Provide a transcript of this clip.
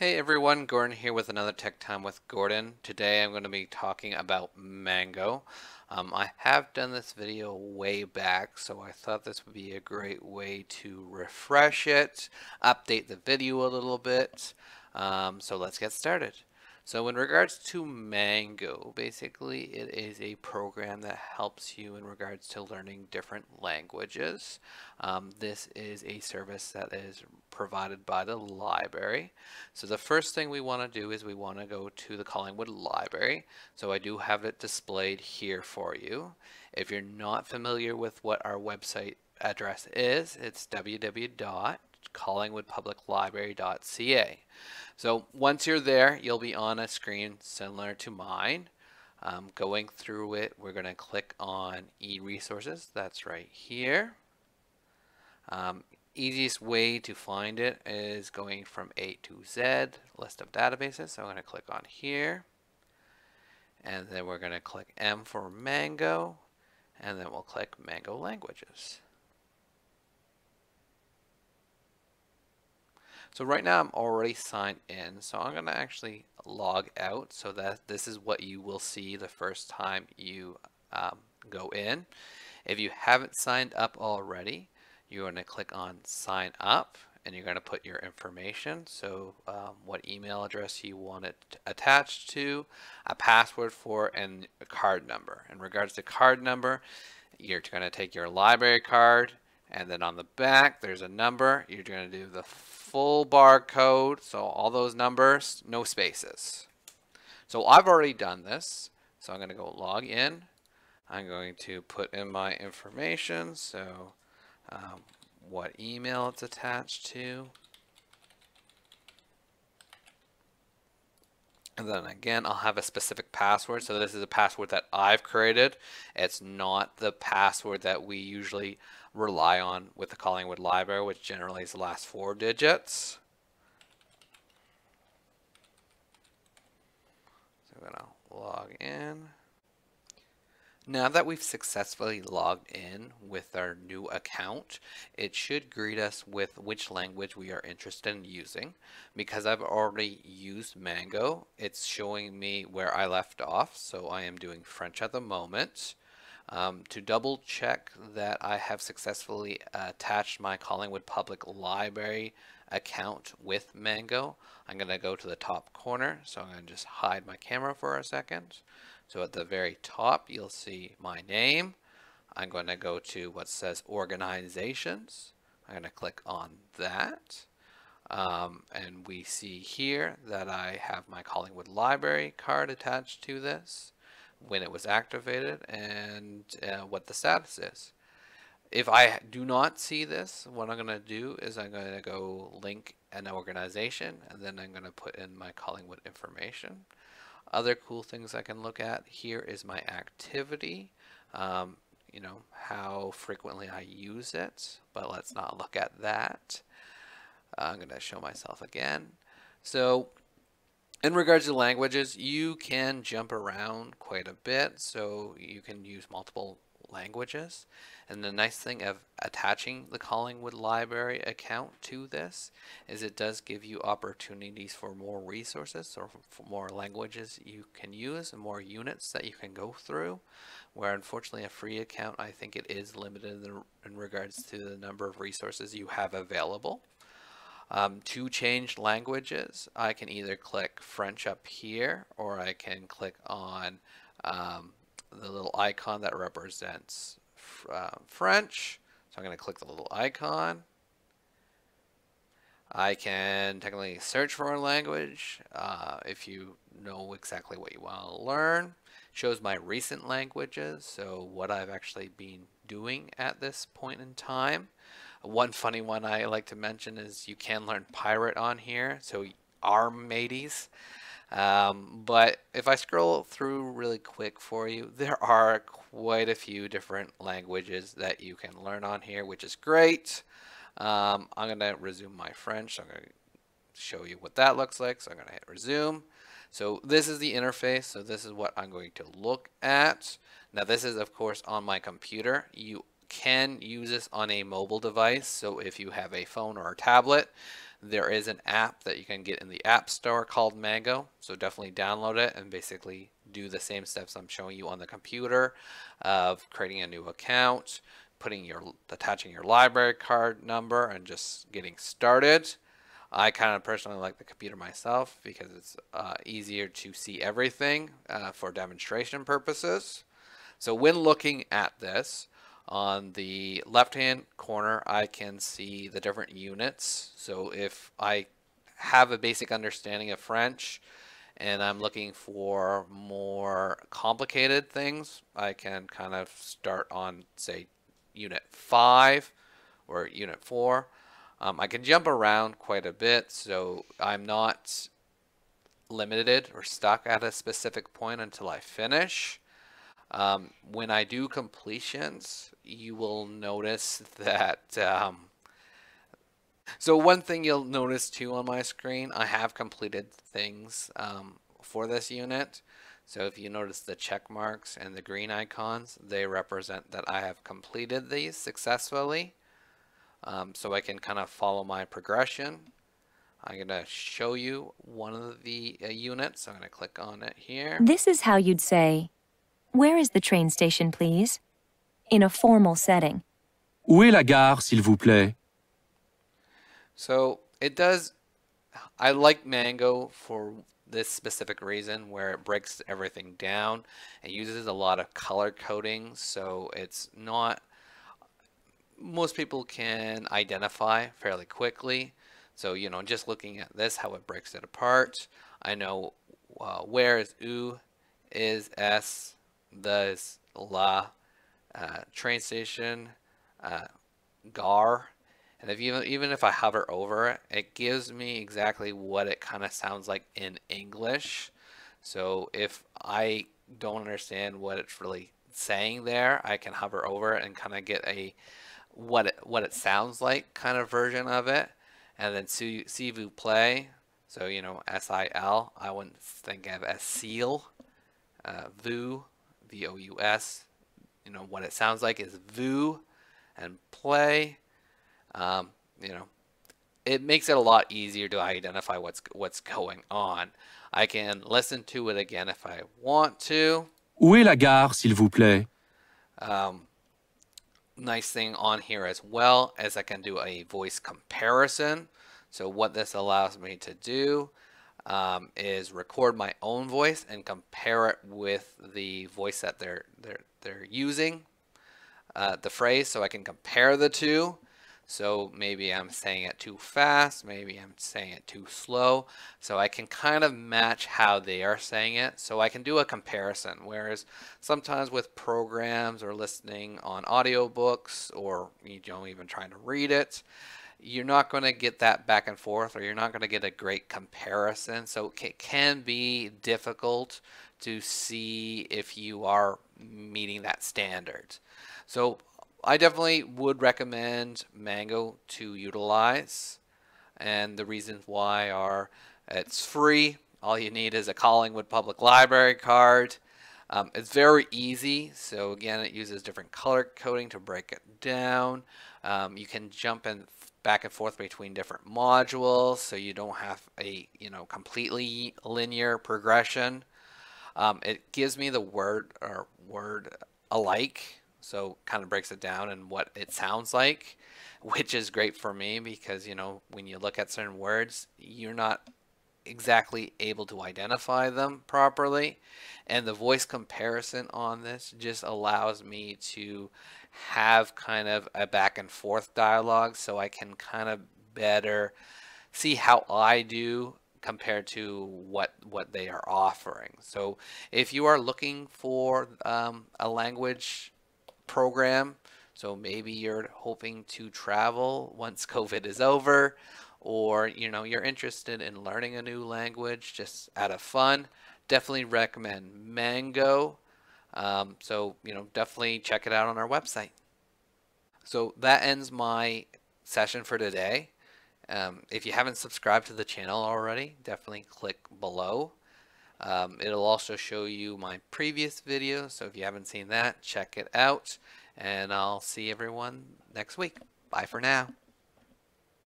Hey everyone, Gordon here with another Tech Time with Gordon. Today I'm going to be talking about Mango. I have done this video way back, so I thought this would be a great way to refresh it, update the video a little bit. So let's get started. So in regards to Mango, basically it is a program that helps you in regards to learning different languages. This is a service that is provided by the library. So the first thing we want to do is we want to go to the Collingwood Library. So I do have it displayed here for you. If you're not familiar with what our website address is, it's www.collingwoodpubliclibrary.ca. So once you're there, you'll be on a screen similar to mine. Going through it, we're going to click on e-resources. That's right here. Easiest way to find it is going from A to Z, list of databases. So I'm going to click on here. And then we're going to click M for Mango. And then we'll click Mango Languages. So right now I'm already signed in, so I'm going to actually log out so that this is what you will see the first time you go in. If you haven't signed up already, you're going to click on sign up and you're going to put your information. So what email address you want it attached to, a password for, and a card number. In regards to card number, you're going to take your library card, and then on the back there's a number. You're going to do the full barcode, so all those numbers, no spaces. So I've already done this, so I'm going to go log in. I'm going to put in my information, so what email it's attached to. And then again, I'll have a specific password. So this is a password that I've created. It's not the password that we usually rely on with the Collingwood Library, which generally is the last 4 digits. So I'm going to log in. Now that we've successfully logged in with our new account, it should greet us with which language we are interested in using. Because I've already used Mango, it's showing me where I left off, so I am doing French at the moment. To double check that I have successfully attached my Collingwood Public Library account with Mango, I'm going to go to the top corner, so I'm going to just hide my camera for a second. So at the very top, you'll see my name. I'm going to go to what says organizations. I'm going to click on that. And we see here that I have my Collingwood Library card attached to this, when it was activated, and what the status is. If I do not see this, what I'm going to do is I'm going to go link an organization, and then I'm going to put in my Collingwood information. Other cool things I can look at here is my activity, you know, how frequently I use it, but let's not look at that. I'm going to show myself again. So in regards to languages, you can jump around quite a bit, so you can use multiple languages. And the nice thing of attaching the Collingwood Library account to this is it does give you opportunities for more resources, or for more languages you can use and more units that you can go through, where unfortunately a free account, I think it is limited in regards to the number of resources you have available. To change languages, I can either click French up here, or I can click on the little icon that represents French. So I'm going to click the little icon. I can technically search for a language if you know exactly what you want to learn. Shows my recent languages, so what I've actually been doing at this point in time. One funny one I like to mention is you can learn pirate on here, so arm mateys. But if I scroll through really quick for you, there are quite a few different languages that you can learn on here, which is great. I'm going to resume my French. So I'm going to show you what that looks like. So I'm going to hit resume. So this is the interface. So this is what I'm going to look at. Now this is of course on my computer. You can use this on a mobile device. So if you have a phone or a tablet, there is an app that you can get in the App Store called Mango. So definitely download it and basically do the same steps I'm showing you on the computer of creating a new account, attaching your library card number, and just getting started. I kind of personally like the computer myself because it's easier to see everything for demonstration purposes. So when looking at this, on the left-hand corner, I can see the different units. So if I have a basic understanding of French and I'm looking for more complicated things, I can kind of start on, say, Unit 5 or Unit 4. I can jump around quite a bit, so I'm not limited or stuck at a specific point until I finish. When I do completions, you will notice that so one thing you'll notice too on my screen, I have completed things for this unit. So if you notice the check marks and the green icons, they represent that I have completed these successfully. So I can kind of follow my progression. I'm going to show you one of the units. I'm going to click on it here. This is how you'd say, "Where is the train station, please?" in a formal setting. Où est la gare, s'il vous plaît? So it does, I like Mango for this specific reason where it breaks everything down. It uses a lot of color coding, so it's not, most people can identify fairly quickly. So, you know, just looking at this, how it breaks it apart, I know where is U, is S, the is la, train station, gar. And if even if I hover over it, it gives me exactly what it kind of sounds like in English. So if I don't understand what it's really saying there, I can hover over it and kind of get a what it sounds like kind of version of it. And then s'il vous plaît, so you know, S-I-L, I wouldn't think of as seal, vous, V-O-U-S. You know, what it sounds like is vous, and play. You know, it makes it a lot easier to identify what's going on. I can listen to it again if I want to. Où est la gare, s'il vous plaît? Nice thing on here as well as I can do a voice comparison. So what this allows me to do is record my own voice and compare it with the voice that they're using, the phrase, so I can compare the two. So maybe I'm saying it too fast, maybe I'm saying it too slow. So I can kind of match how they are saying it. So I can do a comparison. Whereas sometimes with programs or listening on audiobooks or even trying to read it, you're not going to get that back and forth, or you're not going to get a great comparison. So it can be difficult to see if you are meeting that standard. So I definitely would recommend Mango to utilize, and the reasons why are it's free. All you need is a Collingwood Public Library card. It's very easy. So again, it uses different color coding to break it down. You can jump in back and forth between different modules, so you don't have a completely linear progression. It gives me the word alike. So kind of breaks it down and what it sounds like, which is great for me because, when you look at certain words, you're not exactly able to identify them properly. And the voice comparison on this just allows me to have kind of a back and forth dialogue, so I can kind of better see how I do compared to what they are offering. So if you are looking for a language program, so maybe you're hoping to travel once COVID is over, or you're interested in learning a new language just out of fun, definitely recommend Mango. So definitely check it out on our website. So that ends my session for today. If you haven't subscribed to the channel already, definitely click below. It'll also show you my previous video, so if you haven't seen that, check it out. and I'll see everyone next week. Bye for now.